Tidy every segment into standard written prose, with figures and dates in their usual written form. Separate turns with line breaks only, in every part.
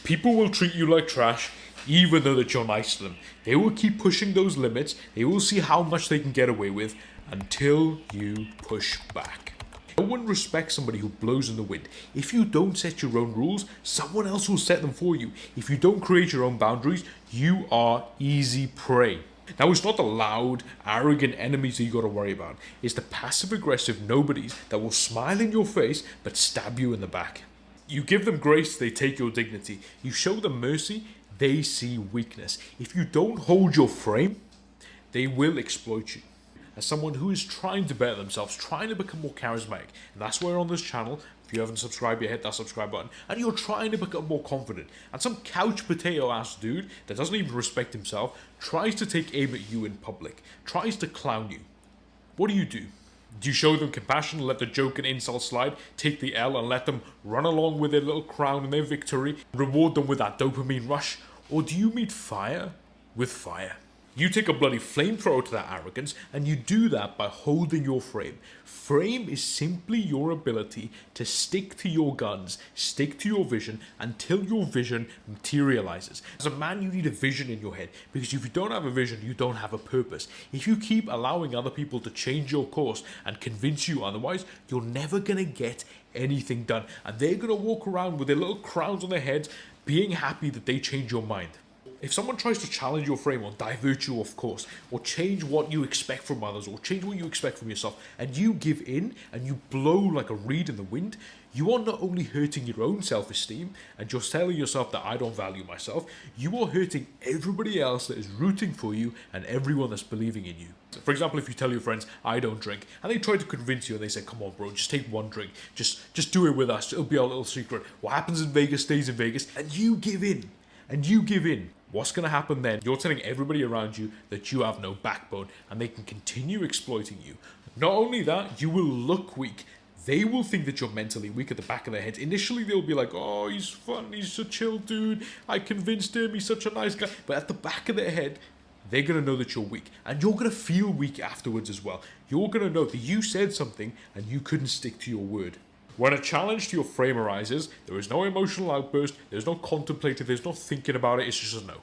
People will treat you like trash even though that you're nice to them. They will keep pushing those limits. They will see how much they can get away with until you push back. No one respects somebody who blows in the wind. If you don't set your own rules, someone else will set them for you. If you don't create your own boundaries, you are easy prey. Now, it's not the loud, arrogant enemies that you got to worry about. It's the passive-aggressive nobodies that will smile in your face but stab you in the back. You give them grace, they take your dignity. You show them mercy, they see weakness. If you don't hold your frame, they will exploit you. As someone who is trying to better themselves, trying to become more charismatic, and that's why on this channel, if you haven't subscribed yet, hit that subscribe button, and you're trying to become more confident, and some couch potato ass dude that doesn't even respect himself tries to take aim at you in public, tries to clown you, what do? Do you show them compassion, let the joke and insult slide, take the L and let them run along with their little crown and their victory, reward them with that dopamine rush? Or do you meet fire with fire? You take a bloody flamethrower to that arrogance, and you do that by holding your frame. Frame is simply your ability to stick to your guns, stick to your vision until your vision materializes. As a man, you need a vision in your head, because if you don't have a vision, you don't have a purpose. If you keep allowing other people to change your course and convince you otherwise, you're never gonna get anything done. And they're gonna walk around with their little crowns on their heads, being happy that they change your mind. If someone tries to challenge your frame or divert you off course, or change what you expect from others, or change what you expect from yourself, and you give in and you blow like a reed in the wind, you are not only hurting your own self-esteem and you're telling yourself that I don't value myself, you are hurting everybody else that is rooting for you and everyone that's believing in you. For example, if you tell your friends, I don't drink, and they try to convince you and they say, come on bro, just take one drink, just do it with us, it'll be our little secret. What happens in Vegas stays in Vegas, and you give in, and you give in. What's going to happen then? You're telling everybody around you that you have no backbone and they can continue exploiting you. Not only that, you will look weak. They will think that you're mentally weak at the back of their heads. Initially, they'll be like, oh, he's fun, he's a chill dude, I convinced him, he's such a nice guy. But at the back of their head, they're going to know that you're weak. And you're going to feel weak afterwards as well. You're going to know that you said something and you couldn't stick to your word. When a challenge to your frame arises, there is no emotional outburst, there's no contemplating, there's no thinking about it, it's just a no.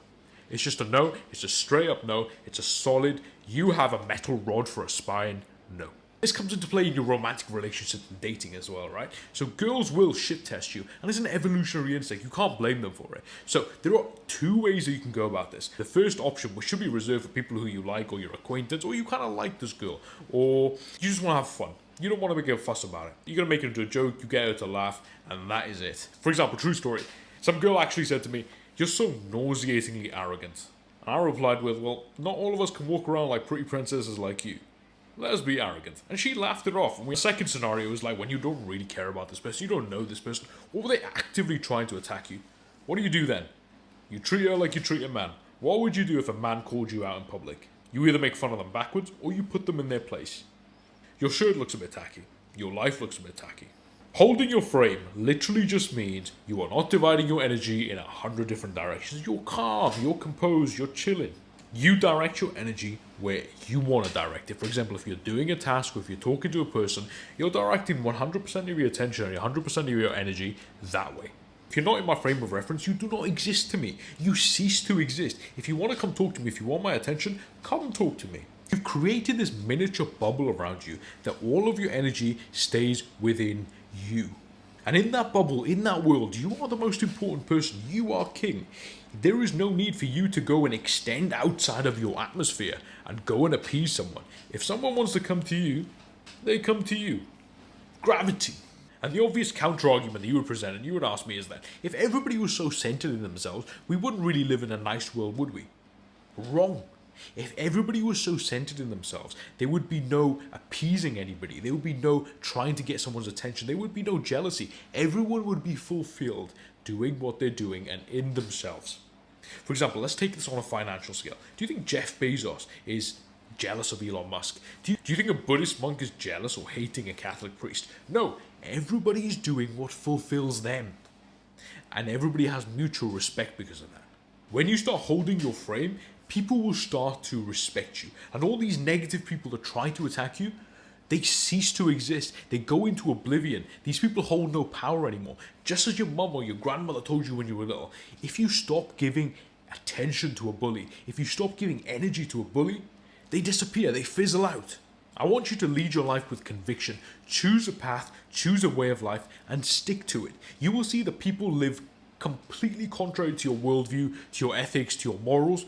It's just a no, it's a straight up no, it's a solid, you have a metal rod for a spine, no. This comes into play in your romantic relationships and dating as well, right? So girls will shit test you, and it's an evolutionary instinct, you can't blame them for it. So there are two ways that you can go about this. The first option, which should be reserved for people who you like, or your acquaintance, or you kind of like this girl, or you just want to have fun. You don't want to make a fuss about it. You're going to make it into a joke, you get her to laugh, and that is it. For example, true story. Some girl actually said to me, you're so nauseatingly arrogant. And I replied with, well, not all of us can walk around like pretty princesses like you. Let us be arrogant. And she laughed it off. And the second scenario is like when you don't really care about this person, you don't know this person, or they actively trying to attack you. What do you do then? You treat her like you treat a man. What would you do if a man called you out in public? You either make fun of them backwards, or you put them in their place. Your shirt looks a bit tacky. Your life looks a bit tacky. Holding your frame literally just means you are not dividing your energy in 100 different directions. You're calm, you're composed, you're chilling. You direct your energy where you want to direct it. For example, if you're doing a task or if you're talking to a person, you're directing 100% of your attention and 100% of your energy that way. If you're not in my frame of reference, you do not exist to me. You cease to exist. If you want to come talk to me, if you want my attention, come talk to me. You've created this miniature bubble around you that all of your energy stays within you. And in that bubble, in that world, you are the most important person. You are king. There is no need for you to go and extend outside of your atmosphere and go and appease someone. If someone wants to come to you, they come to you. Gravity. And the obvious counter-argument that you would present and you would ask me is that if everybody was so centered in themselves, we wouldn't really live in a nice world, would we? Wrong. If everybody was so centered in themselves, there would be no appeasing anybody. There would be no trying to get someone's attention. There would be no jealousy. Everyone would be fulfilled doing what they're doing and in themselves. For example, let's take this on a financial scale. Do you think Jeff Bezos is jealous of Elon Musk? Do you think a Buddhist monk is jealous or hating a Catholic priest? No, everybody is doing what fulfills them. And everybody has mutual respect because of that. When you start holding your frame, people will start to respect you. And all these negative people that try to attack you, They cease to exist. They go into oblivion. These people hold no power anymore. Just as your mum or your grandmother told you when you were little, if you stop giving attention to a bully, if you stop giving energy to a bully, they disappear, they fizzle out. I want you to lead your life with conviction. Choose a path, choose a way of life, and stick to it. You will see that people live completely contrary to your worldview, to your ethics, to your morals,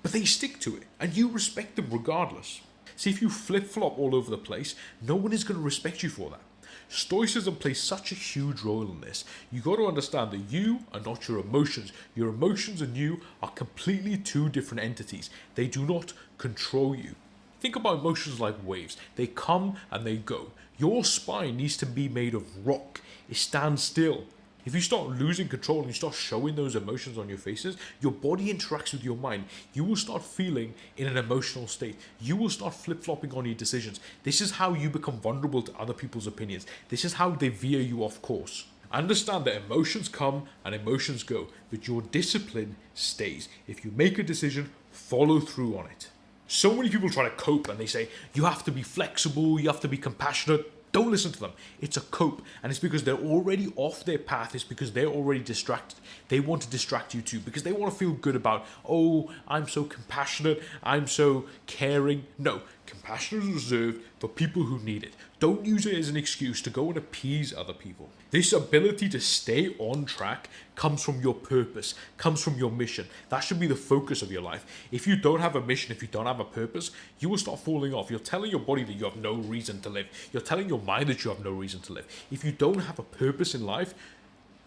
but they stick to it, and you respect them regardless. See, if you flip-flop all over the place, no one is going to respect you for that. Stoicism plays such a huge role in this. You got to understand that you are not your emotions. Your emotions and you are completely two different entities. They do not control you. Think about emotions like waves. They come and they go. Your spine needs to be made of rock. It stands still. If you start losing control and you start showing those emotions on your faces, your body interacts with your mind. You will start feeling in an emotional state. You will start flip-flopping on your decisions. This is how you become vulnerable to other people's opinions. This is how they veer you off course. Understand that emotions come and emotions go, but your discipline stays. If you make a decision, follow through on it. So many people try to cope and they say, you have to be flexible, you have to be compassionate. Don't listen to them. It's a cope, and it's because they're already off their path. It's because they're already distracted. They want to distract you too because they want to feel good about, oh, I'm so compassionate, I'm so caring. No, compassion is reserved for people who need it. Don't use it as an excuse to go and appease other people. This ability to stay on track comes from your purpose, comes from your mission. That should be the focus of your life. If you don't have a mission, if you don't have a purpose, you will start falling off. You're telling your body that you have no reason to live. You're telling your mind that you have no reason to live. If you don't have a purpose in life,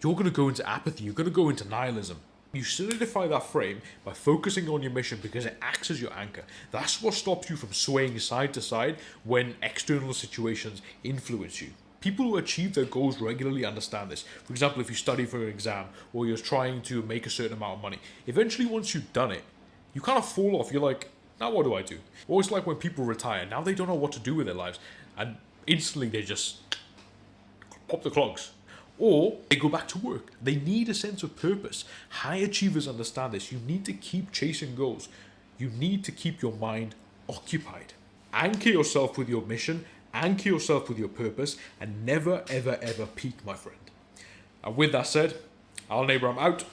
you're going to go into apathy. You're going to go into nihilism. You solidify that frame by focusing on your mission because it acts as your anchor. That's what stops you from swaying side to side when external situations influence you. People who achieve their goals regularly understand this. For example, if you study for an exam or you're trying to make a certain amount of money, eventually once you've done it, you kind of fall off. You're like, now what do I do? Or it's like when people retire. Now they don't know what to do with their lives. And instantly they just pop the clogs. Or they go back to work. They need a sense of purpose. High achievers understand this. You need to keep chasing goals. You need to keep your mind occupied. Anchor yourself with your mission, anchor yourself with your purpose, and never, ever, ever peak, my friend. And with that said, Al Neighbor, I'm out.